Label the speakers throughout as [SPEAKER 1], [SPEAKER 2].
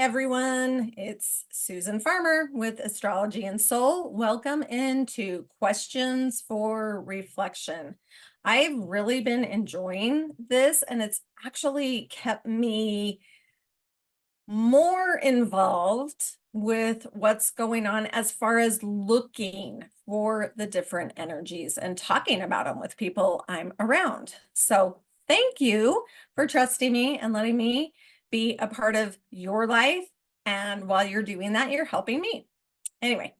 [SPEAKER 1] everyone. It's Susan Farmer with Astrology and Soul. Welcome into Questions for Reflection. I've really been enjoying this, and it's actually kept me more involved with what's going on as far as looking for the different energies and talking about them with people I'm around. So thank you for trusting me and letting me be a part of your life. And while you're doing that, you're helping me. Anyway,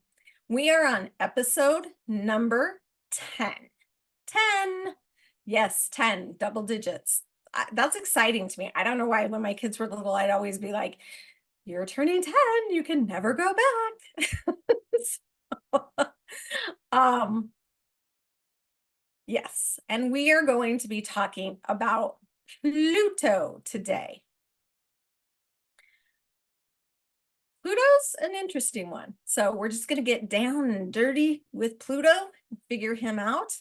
[SPEAKER 1] we are on episode number 10. 10. Yes, 10, double digits. That's exciting to me. I don't know why when my kids were little, I'd always be like, you're turning 10, you can never go back. So, yes, and we are going to be talking about Pluto today. Pluto's an interesting one. So we're just going to get down and dirty with Pluto, figure him out.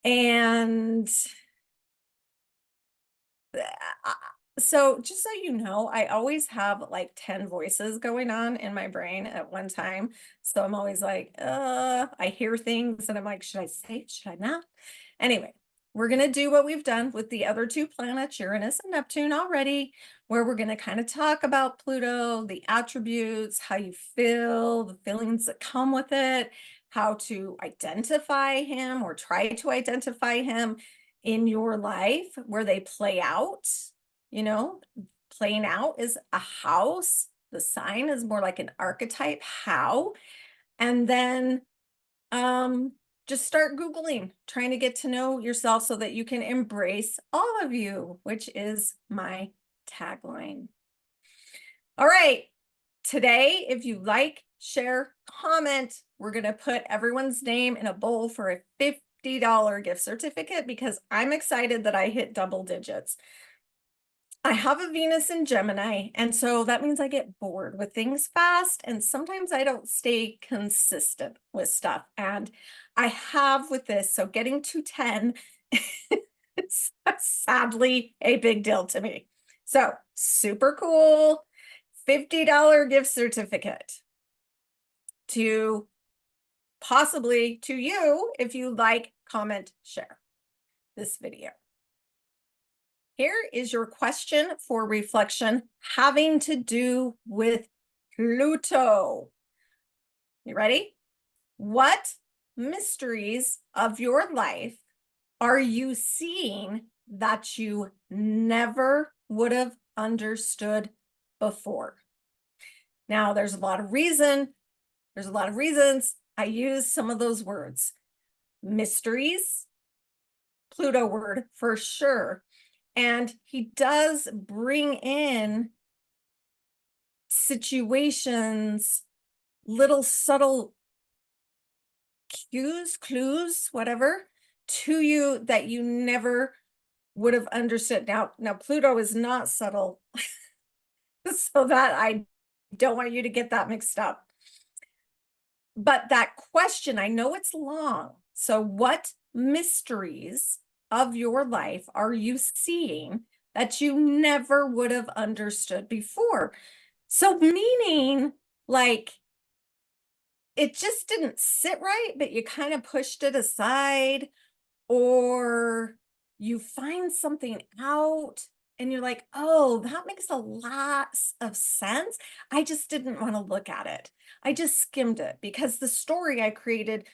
[SPEAKER 1] And so just so you know, I always have like 10 voices going on in my brain at one time. So I'm always like, I hear things and I'm like, should I say it? Should I not? Anyway, we're going to do what we've done with the other two planets, Uranus and Neptune already, where we're going to kind of talk about Pluto, the attributes, how you feel, the feelings that come with it, how to identify him or try to identify him in your life, where they play out. You know, playing out is a house. The sign is more like an archetype, how. And then just start Googling, trying to get to know yourself so that you can embrace all of you, which is my tagline. All right. Today, if you like, share, comment, we're going to put everyone's name in a bowl for a $50 gift certificate because I'm excited that I hit double digits. I have a Venus in Gemini, and so that means I get bored with things fast, and sometimes I don't stay consistent with stuff. And I have with this, so getting to 10 is sadly a big deal to me. So super cool, $50 gift certificate to possibly to you if you like, comment, share this video. Here is your question for reflection having to do with Pluto. You ready? What mysteries of your life are you seeing that you never would have understood before? Now, there's a lot of reasons I use some of those words. Mysteries, Pluto word for sure. And he does bring in situations, little subtle cues, clues, whatever, to you that you never would have understood. Now Pluto is not subtle, so that I don't want you to get that mixed up. But that question, I know it's long. So what mysteries of your life are you seeing that you never would have understood before? So meaning like it just didn't sit right, but you kind of pushed it aside, or you find something out and you're like, oh, that makes a lot of sense. I just didn't want to look at it. I just skimmed it because the story I created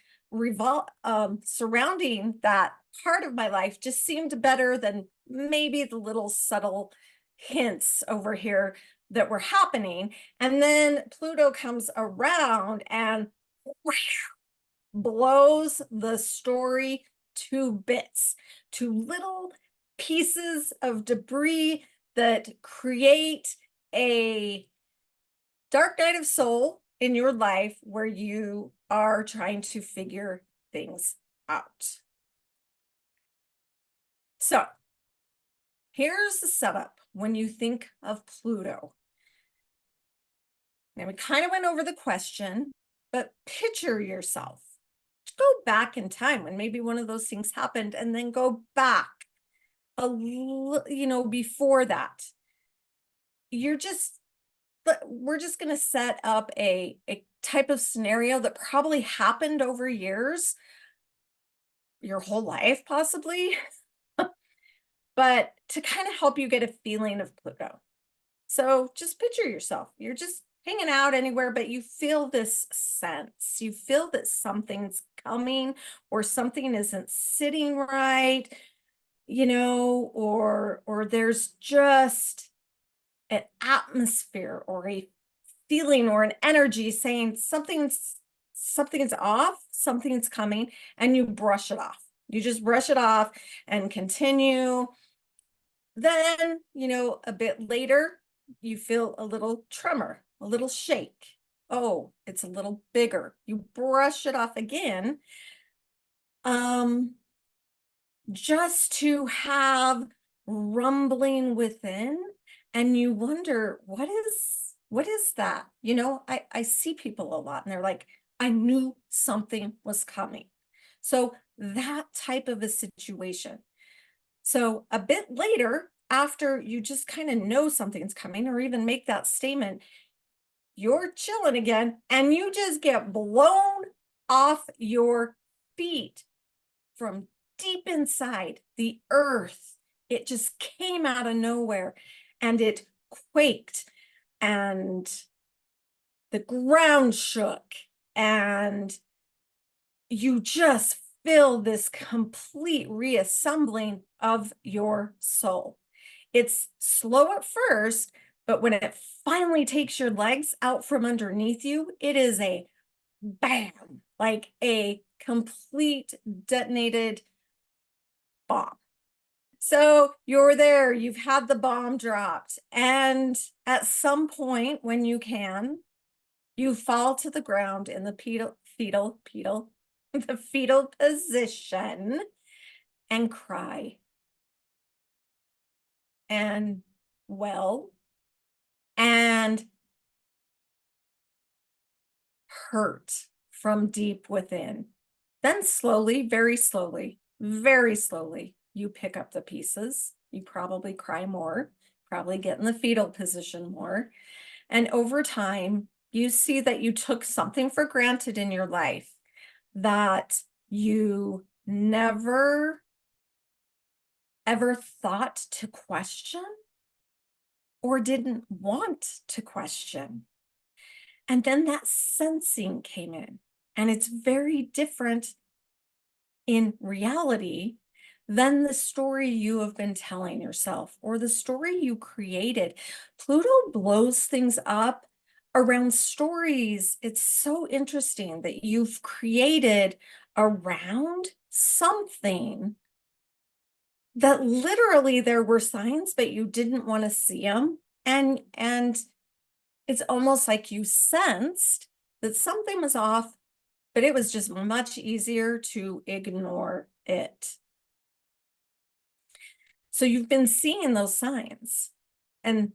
[SPEAKER 1] surrounding that part of my life just seemed better than maybe the little subtle hints over here that were happening. And then Pluto comes around and blows the story to bits, to little pieces of debris that create a dark night of soul in your life where you are trying to figure things out. So here's the setup when you think of Pluto. Now we kind of went over the question, but picture yourself. Go back in time when maybe one of those things happened and then go back before that. You're just but we're just going to set up a type of scenario that probably happened over years, your whole life possibly, but to kind of help you get a feeling of Pluto. So just picture yourself. You're just hanging out anywhere, but you feel this sense. You feel that something's coming or something isn't sitting right, or there's just an atmosphere or a feeling or an energy saying something's off, something's coming, and you brush it off. You just brush it off and continue. Then, a bit later, you feel a little tremor, a little shake. Oh, it's a little bigger. You brush it off again. Um, just to have rumbling within, and you wonder what is that. I see people a lot and they're like, I knew something was coming. So that type of a situation. So a bit later, after you just kind of know something's coming or even make that statement, you're chilling again and you just get blown off your feet from deep inside the earth. It just came out of nowhere and it quaked and the ground shook and you just feel this complete reassembling of your soul. It's slow at first, but when it finally takes your legs out from underneath you, it is a bam, like a complete detonated bomb. So you're there, you've had the bomb dropped, and at some point when you can, you fall to the ground in the the fetal position and cry and well and hurt from deep within. Then slowly, very slowly, you pick up the pieces. You probably cry more, probably get in the fetal position more. And over time, you see that you took something for granted in your life that you never ever thought to question or didn't want to question. And then that sensing came in, and it's very different in reality than the story you have been telling yourself or the story you created. Pluto blows things up around stories. It's so interesting that you've created around something that literally there were signs, but you didn't want to see them. And it's almost like you sensed that something was off, but it was just much easier to ignore it. So you've been seeing those signs and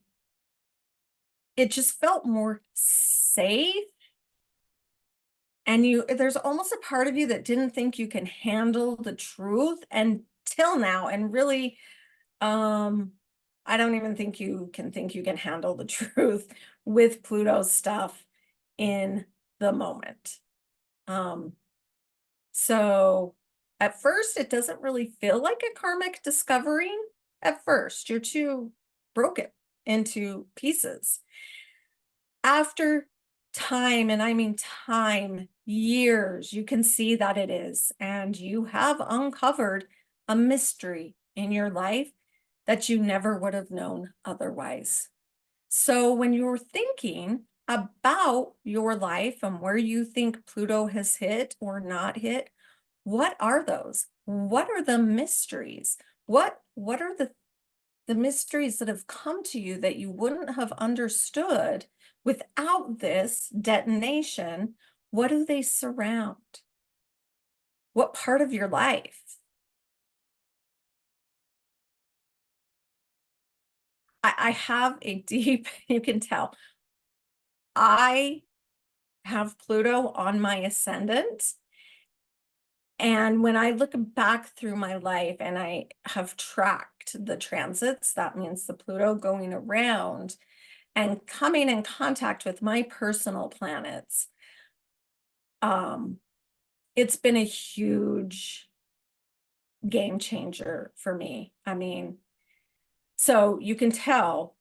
[SPEAKER 1] it just felt more safe. And there's almost a part of you that didn't think you can handle the truth until now. And really, I don't even think you can handle the truth with Pluto stuff in the moment. So at first, it doesn't really feel like a karmic discovering. At first, you're too broken into pieces. After time, and I mean time, years, you can see that it is, and you have uncovered a mystery in your life that you never would have known otherwise. So when you're thinking about your life and where you think Pluto has hit or not hit, what are those? What are the mysteries? What are the mysteries that have come to you that you wouldn't have understood without this detonation? What do they surround? What part of your life? I have a deep, you can tell, I have Pluto on my ascendant. And when I look back through my life and I have tracked the transits, that means the Pluto going around, and coming in contact with my personal planets, um, it's been a huge game changer for me. I mean, so you can tell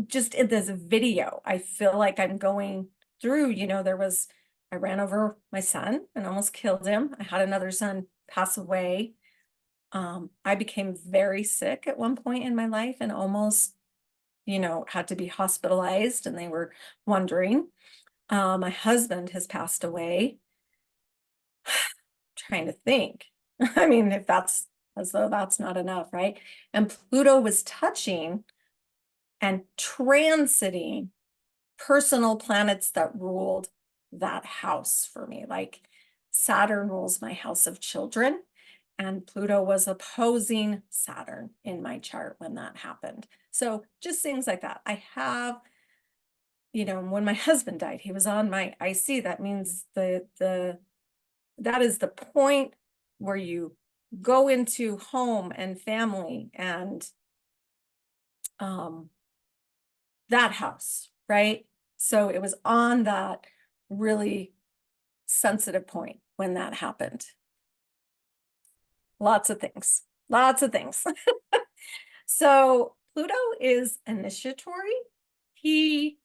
[SPEAKER 1] just in this video, I feel like I'm going through, I ran over my son and almost killed him. I had another son pass away. I became very sick at one point in my life and almost, had to be hospitalized, and they were wondering. My husband has passed away. Trying to think. I mean, if that's as though that's not enough, right? And Pluto was touching and transiting personal planets that ruled that house for me. Like Saturn rules my house of children, and Pluto was opposing Saturn in my chart when that happened. So just things like that. I have, when my husband died, he was on my IC. That means that is the point where you go into home and family and that house, right? So it was on that really sensitive point when that happened. Lots of things, lots of things. So Pluto is initiatory. He,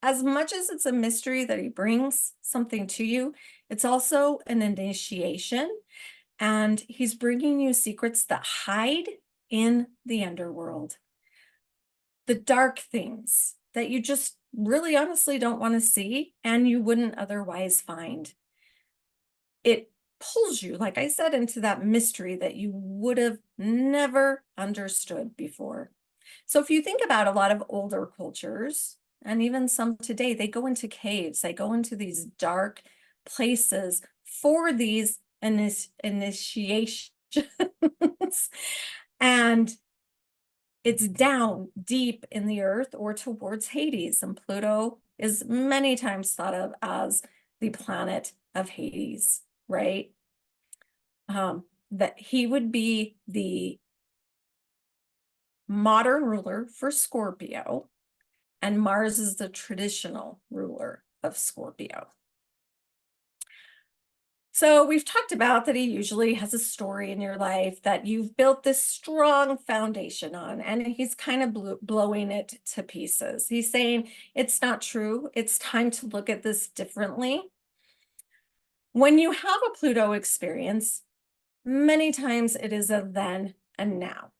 [SPEAKER 1] as much as it's a mystery that he brings something to you, it's also an initiation, and he's bringing you secrets that hide in the underworld. The dark things that you just really honestly don't want to see and you wouldn't otherwise find. It pulls you, like I said, into that mystery that you would have never understood before. So if you think about a lot of older cultures, and even some today, they go into caves, they go into these dark places for these initiations. And it's down deep in the earth or towards Hades. And Pluto is many times thought of as the planet of Hades, right? That he would be the modern ruler for Scorpio, and Mars is the traditional ruler of Scorpio. So we've talked about that he usually has a story in your life that you've built this strong foundation on, and he's kind of blowing it to pieces. He's saying, it's not true. It's time to look at this differently. When you have a Pluto experience, many times it is a then and now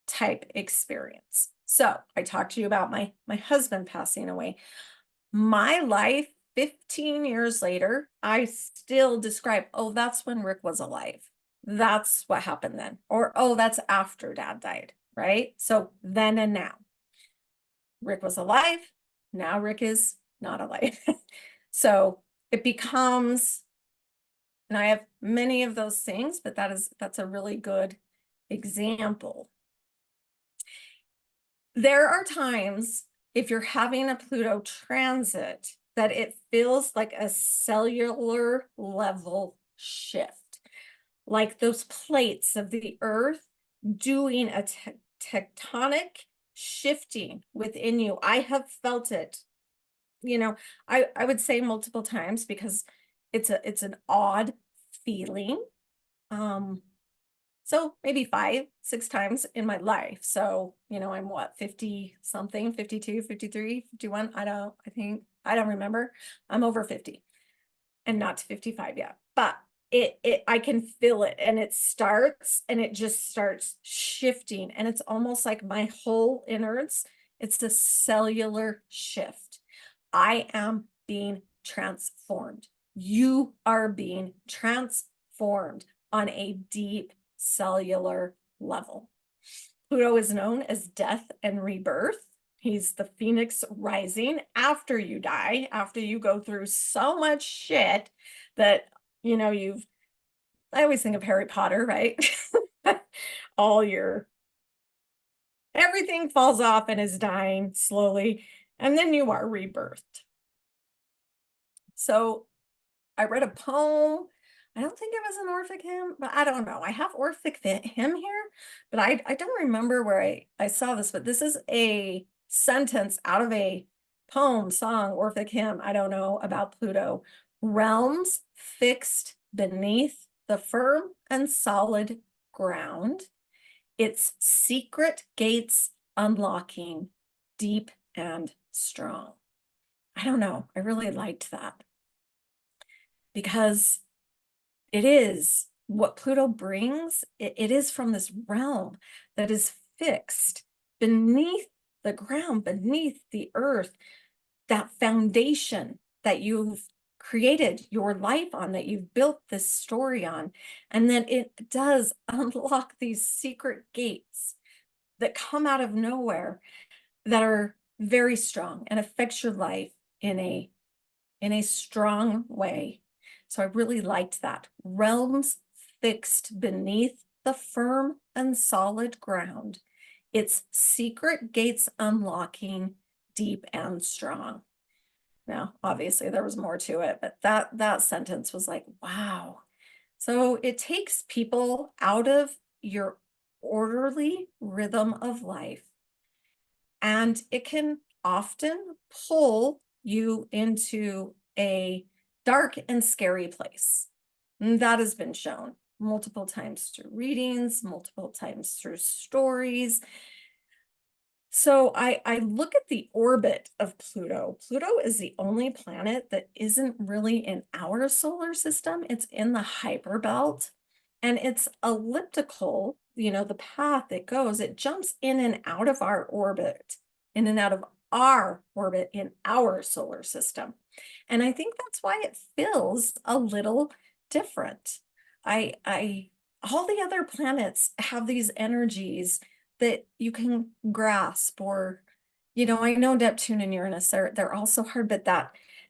[SPEAKER 1] type experience. So I talked to you about my husband passing away. My life 15 years later, I still describe, oh, that's when Rick was alive. That's what happened then. Or, oh, that's after Dad died, right? So then and now. Rick was alive. Now Rick is not alive. So it becomes, and I have many of those things, but that's a really good example. There are times, if you're having a Pluto transit, that it feels like a cellular level shift, like those plates of the earth doing a tectonic shifting within you. I have felt it, I would say multiple times, because it's an odd feeling. So maybe 5, 6 times in my life. So, I'm what, 50 something, 52, 53, 51. I don't remember. I'm over 50 and not to 55 yet, but I can feel it, and it starts, and it just starts shifting. And it's almost like my whole innards, it's a cellular shift. I am being transformed. You are being transformed on a deep cellular level. Pluto is known as death and rebirth. He's the phoenix rising after you die, after you go through so much shit that, I always think of Harry Potter, right? Everything falls off and is dying slowly, and then you are rebirthed. So I read a poem. I don't think it was an Orphic hymn, but I don't know. I have Orphic hymn here, but I don't remember where I saw this, but this is a sentence out of a poem, song, Orphic hymn, I don't know, about Pluto. Realms fixed beneath the firm and solid ground, its secret gates unlocking, deep and strong. I don't know. I really liked that because it is what Pluto brings. It is from this realm that is fixed beneath the ground, beneath the earth, that foundation that you've created your life on, that you've built this story on. And then it does unlock these secret gates that come out of nowhere that are very strong and affect your life in a strong way. So I really liked that. Realms fixed beneath the firm and solid ground, its secret gates unlocking, deep and strong. Now, obviously there was more to it, but that sentence was like, wow. So it takes people out of your orderly rhythm of life, and it can often pull you into a dark and scary place. And that has been shown multiple times through readings, multiple times through stories. So I look at the orbit of Pluto. Pluto is the only planet that isn't really in our solar system. It's in the hyperbelt, and it's elliptical, the path it goes, it jumps in and out of our orbit, in and out of our orbit in our solar system. And I think that's why it feels a little different. I all the other planets have these energies that you can grasp, or I know Neptune and Uranus, they're also hard, but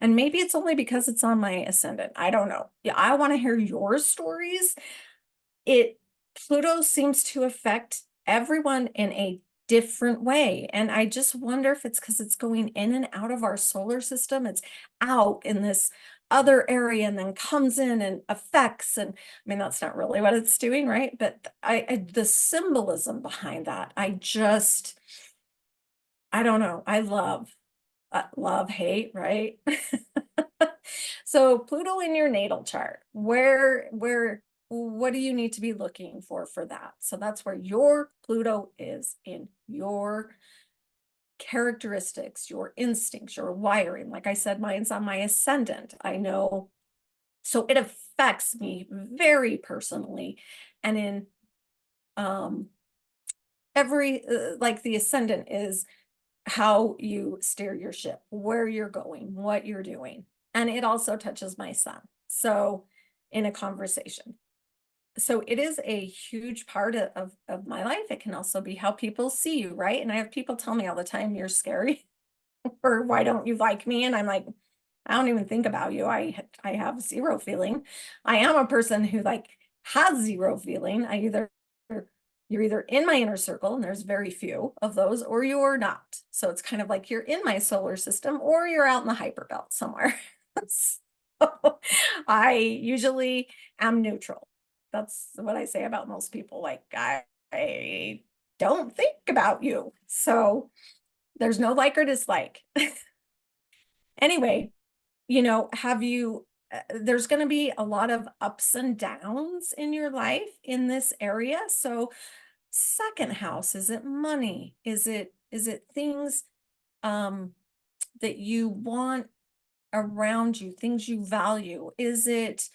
[SPEAKER 1] and maybe it's only because it's on my ascendant, I don't know. Yeah, I want to hear your stories. it Pluto seems to affect everyone in a different way, and I just wonder if it's because it's going in and out of our solar system. It's out in this other area and then comes in and affects, and I mean that's not really what it's doing, right? But the symbolism behind that, I don't know. I love hate, right? So Pluto in your natal chart, what do you need to be looking for that? So that's where your Pluto is in your characteristics, your instincts, your wiring. Like I said, mine's on my ascendant. I know. So it affects me very personally. And in um every like the ascendant is how you steer your ship, where you're going, what you're doing. And it also touches my son. So in a conversation. So it is a huge part of my life. It can also be how people see you, right? And I have people tell me all the time, you're scary, or why don't you like me? And I'm like, I don't even think about you. I have zero feeling. I am a person who like has zero feeling. You're either in my inner circle, and there's very few of those, or you're not. So it's kind of like you're in my solar system or you're out in the hyperbelt somewhere. So I usually am neutral. That's what I say about most people. Like I don't think about you. So there's no like or dislike. Anyway, have you, there's going to be a lot of ups and downs in your life in this area. So second house, is it money? Is it things that you want around you, things you value? Is it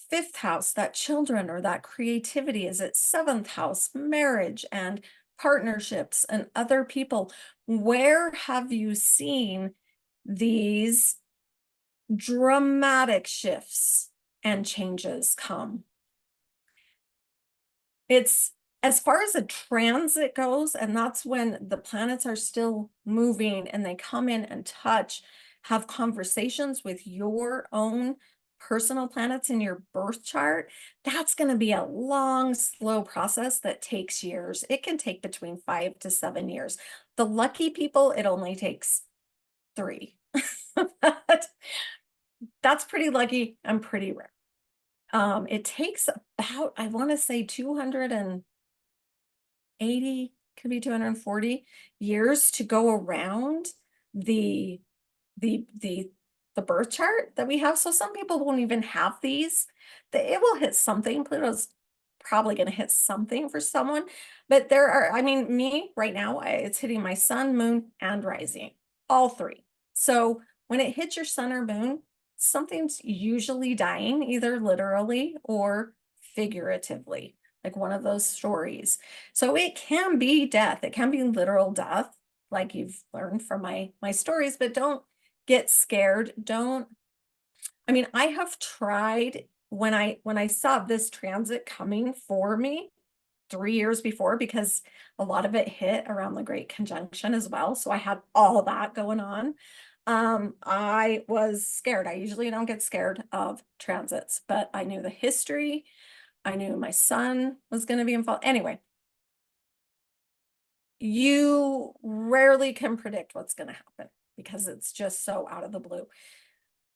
[SPEAKER 1] fifth house, that children or that creativity? Is it seventh house, marriage and partnerships and other people? Where have you seen these dramatic shifts and changes come? It's as far as a transit goes, and that's when the planets are still moving and they come in and touch, have conversations with your own personal planets in your birth chart. That's going to be a long, slow process that takes years. It can take between 5 to 7 years. The lucky people, it only takes 3. But that's pretty lucky and pretty rare. It takes about, I want to say 280 could be 240 years to go around the the the the birth chart that we have. So some people won't even have these. It will hit something. Pluto's probably going to hit something for someone, but there are, I mean, me right now, it's hitting my sun, moon, and rising, all three. So when it hits your sun or moon, something's usually dying, either literally or figuratively, like one of those stories. So it can be death. It can be literal death, like you've learned from my stories, but don't get scared. Don't, I mean, I have tried when I saw this transit coming for me 3 years before, because a lot of it hit around the Great Conjunction as well. So I had all that going on. I was scared. I usually don't get scared of transits, but I knew the history. I knew my son was going to be involved. Anyway, you rarely can predict what's going to happen because it's just so out of the blue.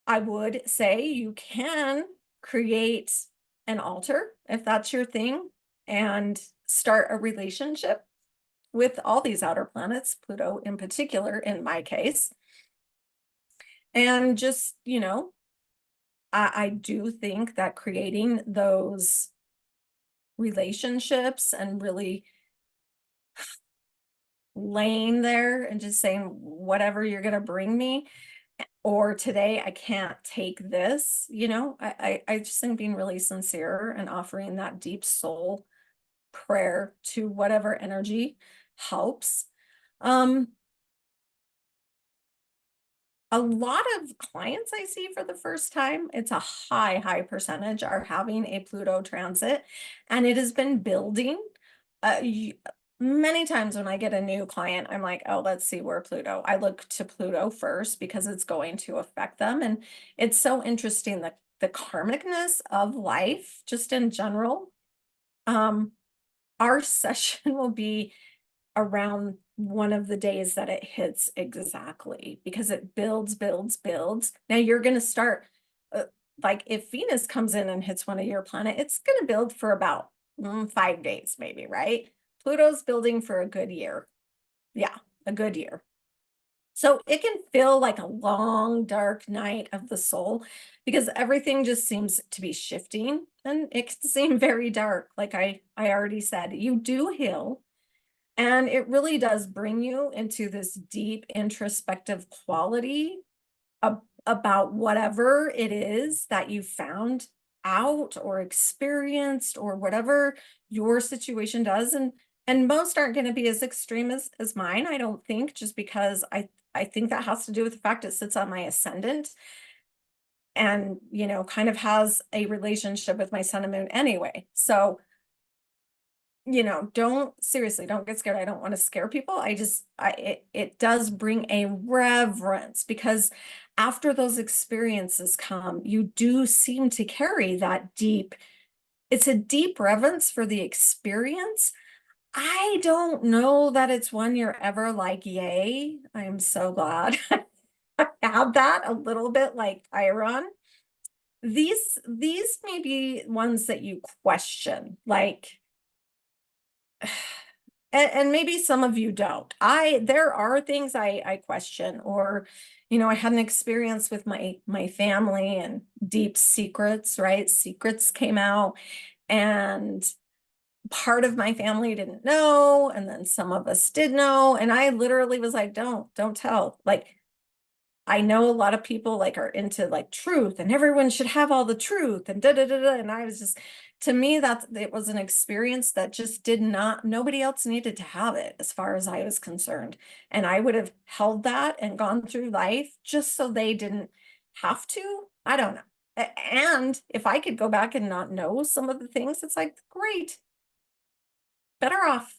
[SPEAKER 1] I would say you can create an altar if that's your thing and start a relationship with all these outer planets, Pluto in particular, in my case. And just, I do think that creating those relationships and really laying there and just saying, whatever you're going to bring me, or today I can't take this, I just think being really sincere and offering that deep soul prayer to whatever energy helps. A lot of clients I see for the first time, it's a high percentage, are having a Pluto transit, and it has been building. Uh, Many times when I get a new client, I'm like, oh, let's see where Pluto. I look to Pluto first because it's going to affect them. And it's so interesting that the karmicness of life, just in general. Our session will be around one of the days that it hits exactly, because it builds. Now you're going to start, uh, like if Venus comes in and hits one of your planet, it's going to build for about 5 days, maybe, right? Pluto's building for a good year. Yeah, a good year. So it can feel like a long, dark night of the soul because everything just seems to be shifting, and it can seem very dark. Like I already said, you do heal. And it really does bring you into this deep introspective quality about whatever it is that you found out or experienced, or whatever your situation does. And most aren't going to be as extreme as mine, I don't think, just because I think that has to do with the fact it sits on my ascendant and, kind of has a relationship with my sun and moon anyway. So don't get scared. I don't want to scare people. It does bring a reverence, because after those experiences come, you do seem to carry that it's a deep reverence for the experience. I don't know that it's one you're ever like, yay, I'm so glad I had that, a little bit like Chiron. These may be ones that you question, like, and maybe some of you don't. There are things I question, or I had an experience with my family and deep secrets, right? Secrets came out, and part of my family didn't know, and then some of us did know, and I literally was like, don't tell. Like, I know a lot of people like are into like truth, and everyone should have all the truth, and and I was just, to me, it was an experience that just nobody else needed to have it as far as I was concerned. And I would have held that and gone through life just so they didn't have to. I don't know. And if I could go back and not know some of the things, it's like, great, better off.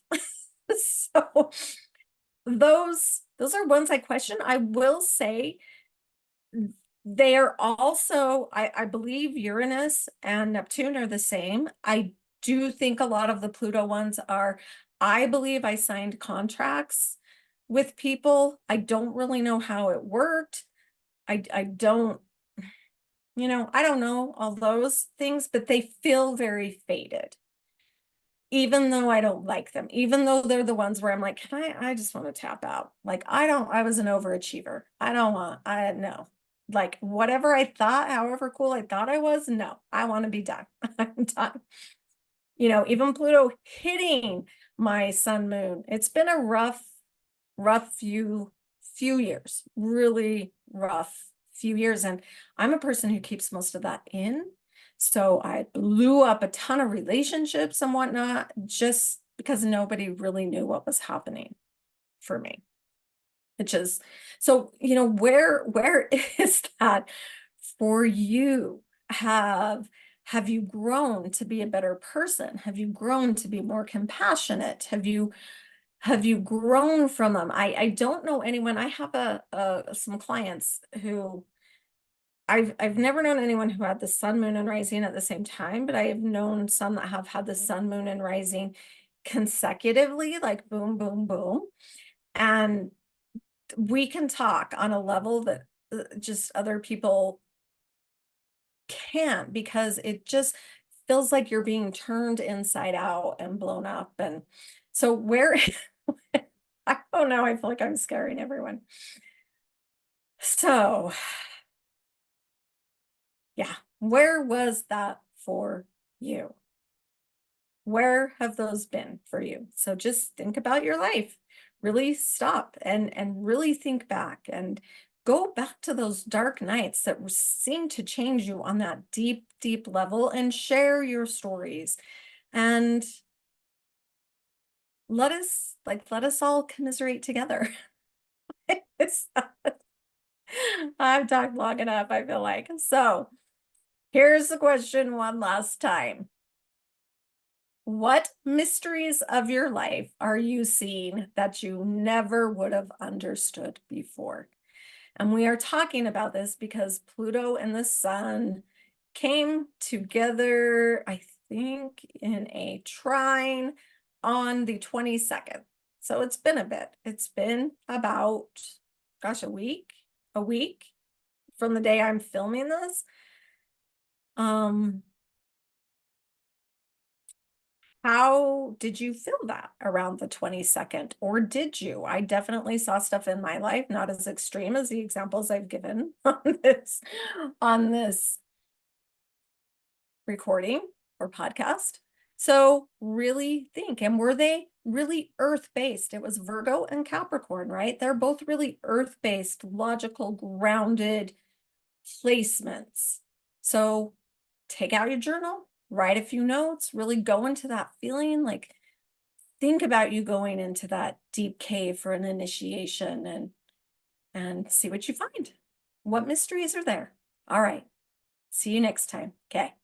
[SPEAKER 1] So those are ones I question. I will say they are also, I believe Uranus and Neptune are the same. I do think a lot of the Pluto ones are, I believe I signed contracts with people. I don't really know how it worked. I don't, I don't know all those things, but they feel very fated. even though I don't like them, even though they're the ones where I'm like, can I just want to tap out. Like, I was an overachiever. I don't want, I no. Like whatever I thought, however cool I thought I was, no, I want to be done. I'm done. Even Pluto hitting my sun moon. It's been a rough few years, really rough few years. And I'm a person who keeps most of that in. So I blew up a ton of relationships and whatnot just because nobody really knew what was happening for me. Which is so, where is that for you? Have you grown to be a better person? Have you grown to be more compassionate? Have you grown from them? I don't know anyone. I have some clients who I've never known anyone who had the sun, moon, and rising at the same time, but I have known some that have had the sun, moon, and rising consecutively, like boom, boom, boom. And we can talk on a level that just other people can't, because it just feels like you're being turned inside out and blown up. And so where I don't know, I feel like I'm scaring everyone. So yeah, where was that for you? Where have those been for you? So just think about your life. Really stop and really think back and go back to those dark nights that seem to change you on that deep, deep level, and share your stories. And let us all commiserate together. It's, I've talked long enough, I feel like. So here's the question one last time. What mysteries of your life are you seeing that you never would have understood before? And we are talking about this because Pluto and the sun came together, I think, in a trine on the 22nd. So it's been a bit. It's been about, gosh, a week from the day I'm filming this. How did you feel that around the 22nd? Or did you? I definitely saw stuff in my life, not as extreme as the examples I've given on this recording or podcast. So really think, and were they really earth-based? It was Virgo and Capricorn, right? They're both really earth-based, logical, grounded placements. So take out your journal, write a few notes, really go into that feeling, like think about you going into that deep cave for an initiation, and see what you find. What mysteries are there? All right. See you next time. Okay.